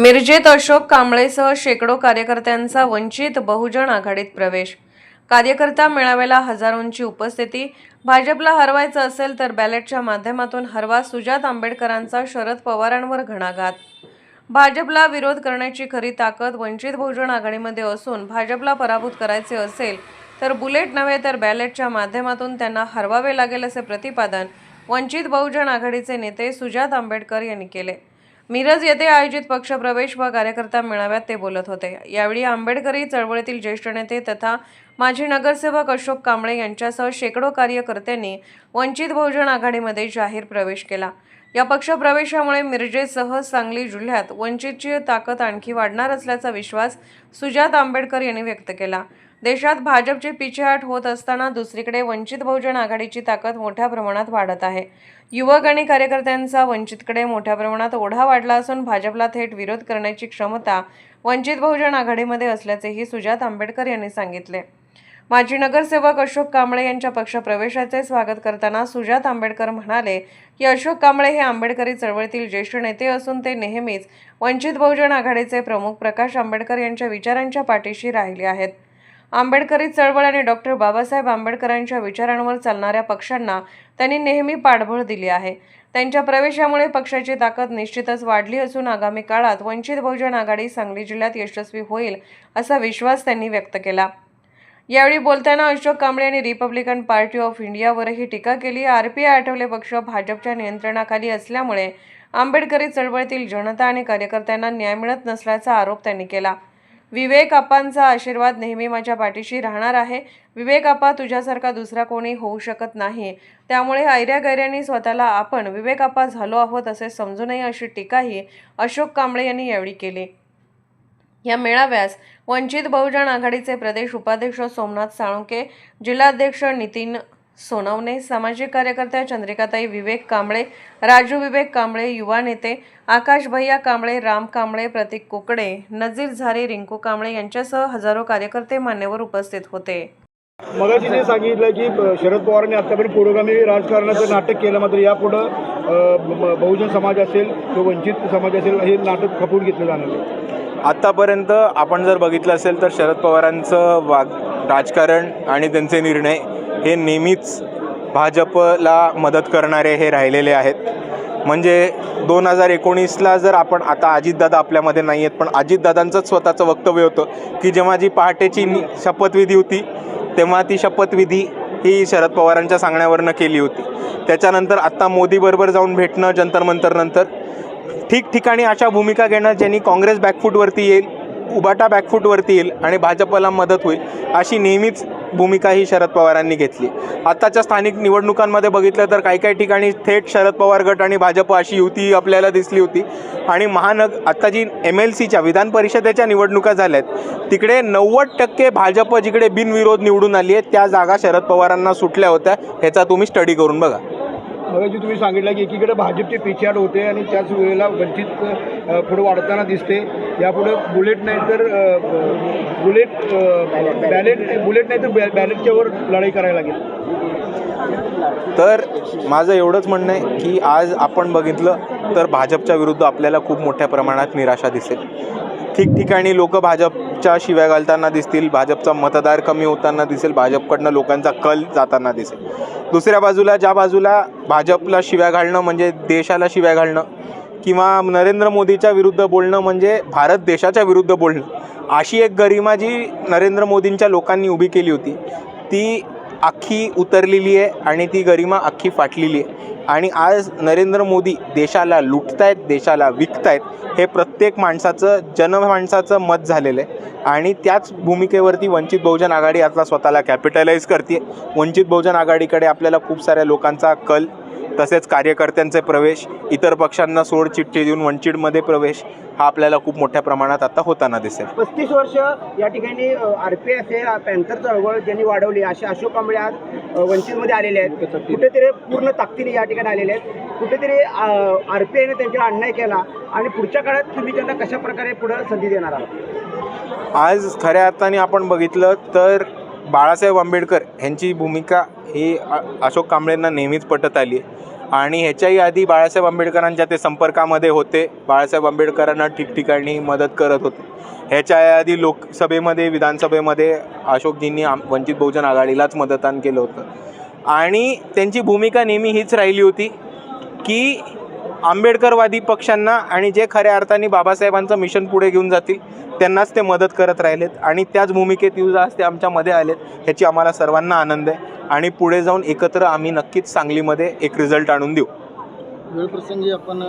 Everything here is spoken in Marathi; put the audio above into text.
मिरजेत अशोक कांबळेसह शेकडो कार्यकर्त्यांचा वंचित बहुजन आघाडीत प्रवेश। कार्यकर्ता मेळाव्याला हजारोंची उपस्थिती। भाजपला हरवायचं असेल तर बॅलेटच्या माध्यमातून हरवा, सुजात आंबेडकरांचा शरद पवारांवर घणाघात। भाजपला विरोध करण्याची खरी ताकद वंचित बहुजन आघाडीमध्ये असून भाजपला पराभूत करायचे असेल तर बुलेट नव्हे तर बॅलेटच्या माध्यमातून त्यांना हरवावे लागेल, असे प्रतिपादन वंचित बहुजन आघाडीचे नेते सुजात आंबेडकर यांनी केले। मिरज येथे आयोजित पक्षप्रवेश व कार्यकर्ता मेळाव्यात ते बोलत होते। यावेळी आंबेडकरी चळवळीतील ज्येष्ठ नेते तथा माजी नगरसेवक अशोक कांबळे यांच्यासह शेकडो कार्यकर्त्यांनी वंचित बहुजन आघाडीमध्ये जाहीर प्रवेश केला। या पक्षप्रवेशामुळे मिरजेसह सांगली जिल्ह्यात वंचितची ताकद आणखी वाढणार असल्याचा विश्वास सुजात आंबेडकर यांनी व्यक्त केला। देशात भाजपची पिछेहाट होत असताना दुसरीकडे वंचित बहुजन आघाडीची ताकद मोठ्या प्रमाणात वाढत आहे। युवक आणि कार्यकर्त्यांचा वंचितकडे मोठ्या प्रमाणात ओढा वाढला असून भाजपला थेट विरोध करण्याची क्षमता वंचित बहुजन आघाडीमध्ये असल्याचेही सुजात आंबेडकर यांनी सांगितले। माजी नगरसेवक अशोक कांबळे यांच्या पक्षप्रवेशाचे स्वागत करताना सुजात आंबेडकर म्हणाले की अशोक कांबळे हे आंबेडकरी चळवळीतील ज्येष्ठ नेते असून ते नेहमीच वंचित बहुजन आघाडीचे प्रमुख प्रकाश आंबेडकर यांच्या विचारांच्या पाठीशी राहिले आहेत। आंबेडकरी चळवळ आणि डॉक्टर बाबासाहेब आंबेडकरांच्या विचारांवर चालणाऱ्या पक्षांना त्यांनी नेहमी पाठबळ दिले आहे। त्यांच्या प्रवेशामुळे पक्षाची ताकद निश्चितच वाढली असून आगामी काळात वंचित बहुजन आघाडी सांगली जिल्ह्यात यशस्वी होईल असा विश्वास त्यांनी व्यक्त केला। यावेळी बोलताना अशोक कांबळे यांनी रिपब्लिकन पार्टी ऑफ इंडियावरही टीका केली। आरपीआय आठवले पक्ष भाजपच्या नियंत्रणाखाली असल्यामुळे आंबेडकरी चळवळीतील जनता आणि कार्यकर्त्यांना न्याय मिळत नसल्याचा आरोप त्यांनी केला। विवेक आप्पांचा आशीर्वाद नेहमी माझ्या पाठीशी राहणार आहे। विवेक आप्पा तुझ्यासारखा दुसरा कोणी होऊ शकत नाही, त्यामुळे ऐऱ्या-गैऱ्यांनी स्वतःला आपण विवेक आप्पा झालो आहोत असे समजू नये, अशी टीकाही अशोक कांबळे यांनी यावेळी केली। या मेळाव्यास वंचित बहुजन आघाडीचे प्रदेश उपाध्यक्ष सोमनाथ साळुंके, जिल्हाध्यक्ष नितीन सोनवणे, सामाजिक कार्यकर्त्या चंद्रिकाताई विवेक कांबळे, राजू विवेक कांबळे, युवा नेते आकाश भैया कांबळे, राम कांबळे, प्रतीक कुकडे, नजीर झारे, रिंकू कांबळे यांच्यासह हजारो कार्यकर्ते मान्यवर उपस्थित होते। मगाशी सांगितलं की शरद पवारांनी आतापर्यंत पुरोगामी राजकारणाचं नाटक केलं, मात्र यापुढं बहुजन समाज असेल किंवा वंचित समाज असेल हे नाटक खपवून घेतलं जाणार आहे। आत्तापर्यंत आपण जर बघितलं असेल तर शरद पवारांचं राजकारण आणि त्यांचे निर्णय हे नेहमीच भाजपला मदत करणारे हे राहिलेले आहेत। म्हणजे 2019ला जर आपण आता अजितदादा आपल्यामध्ये नाही आहेत, पण अजितदादांचंच स्वतःचं वक्तव्य होतं की जेव्हा जी पहाटेची शपथविधी होती तेव्हा ती शपथविधी ही शरद पवारांच्या सांगण्यावरनं केली होती। त्याच्यानंतर आत्ता मोदीबरोबर जाऊन भेटणं जंतर मंतरनंतर ठिकठिकाणी अशा भूमिका घेणं ज्यांनी काँग्रेस बॅकफूटवरती येईल, उबाटा बॅकफूटवरती येईल आणि भाजपला मदत होईल, अशी नेहमीच भूमिका ही शरद पवारांनी घेतली। आत्ताच्या स्थानिक निवडणुकांमध्ये बघितलं तर काही काही ठिकाणी थेट शरद पवार गट आणि भाजप अशी युती आपल्याला दिसली होती। आणि आत्ता जी MLCच्या विधान परिषदेच्या निवडणुका झाल्या आहेत तिकडे 90% भाजप जिकडे बिनविरोध निवडून आली आहे त्या जागा शरद पवारांना सुटल्या होत्या। ह्याचा तुम्ही स्टडी करून बघा। मगाशी तुम्ही सांगितलं की एकीकडे भाजपची पिछेहाट होते आणि त्याच वेळेला वंचित पुढे वाढताना दिसते। यापुढे बुलेट नाही तर बॅलेटच्यावर लढाई करायला लागेल। तर माझं एवढंच म्हणणं आहे की आज आपण बघितलं तर भाजपच्या विरुद्ध आपल्याला खूप मोठ्या प्रमाणात निराशा दिसेल। ठिकठिकाणी लोक भाजपच्या शिव्या घालताना दिसतील, भाजपचा मतदार कमी होताना दिसेल, भाजपकडनं लोकांचा कल जाताना दिसेल। दुसऱ्या बाजूला ज्या बाजूला भाजपला शिव्या घालणं म्हणजे देशाला शिव्या घालणं किंवा नरेंद्र मोदीच्या विरुद्ध बोलणं म्हणजे भारत देशाच्या विरुद्ध बोलणं, अशी एक गरिमा जी नरेंद्र मोदींच्या लोकांनी उभी केली होती ती अख्खी उतरलेली आहे आणि ती गरिमा अख्खी फाटलेली आहे। आणि आज नरेंद्र मोदी देशाला लुटतायत, देशाला विकतायत, हे प्रत्येक माणसाचं जनमानसाचं मत झालेलं आहे। आणि त्याच भूमिकेवरती वंचित बहुजन आघाडी आता स्वतःला कॅपिटलाइज करते। वंचित बहुजन आघाडीकडे आपल्याला खूप साऱ्या लोकांचा कल, तसेच कार्यकर्त्यांचे प्रवेश, इतर पक्षांना सोड चिठ्ठी देऊन वंचितमध्ये प्रवेश हा आपल्याला खूप मोठ्या प्रमाणात आता होताना दिसेल। 35 वर्ष या ठिकाणी RPI असेल, पॅन्थर चळवळ ज्यांनी वाढवली असे अशोक कांबळे आज वंचितमध्ये आलेले आहेत, कुठेतरी पूर्ण ताकदीने या ठिकाणी आलेले आहेत। कुठेतरी RPIने त्यांच्यावर अन्याय केला आणि पुढच्या काळात तुम्ही त्यांना कशा प्रकारे पुढे संधी देणार आहात? आज खऱ्या अर्थाने आपण बघितलं तर बाळासाहेब आंबेडकर यांची भूमिका ही अशोक कांबळेंना नेहमीच पटत आली आहे आणि ह्याच्याही आधी बाळासाहेब आंबेडकरांच्या ते संपर्कामध्ये होते, बाळासाहेब आंबेडकरांना ठिकठिकाणी मदत करत होते. ह्याच्या आधी लोकसभेमध्ये विधानसभेमध्ये अशोकजींनी वंचित बहुजन आघाडीलाच मतदान केलं होतं आणि त्यांची भूमिका नेहमी हीच राहिली होती की आंबेडकरवादी पक्षांना आणि जे खऱ्या अर्थाने बाबासाहेबांचं मिशन पुढे घेऊन जातील त्यांनाच ते मदत करत राहिलेत आणि त्याच भूमिकेत येऊन आज ते आमच्यामध्ये आलेत. ह्याची आम्हाला सर्वांना आनंद आहे आणि पुढे जाऊन एकत्र आम्ही नक्कीच सांगलीमध्ये एक रिझल्ट आणून देऊ. वेळप्रसंगी आपण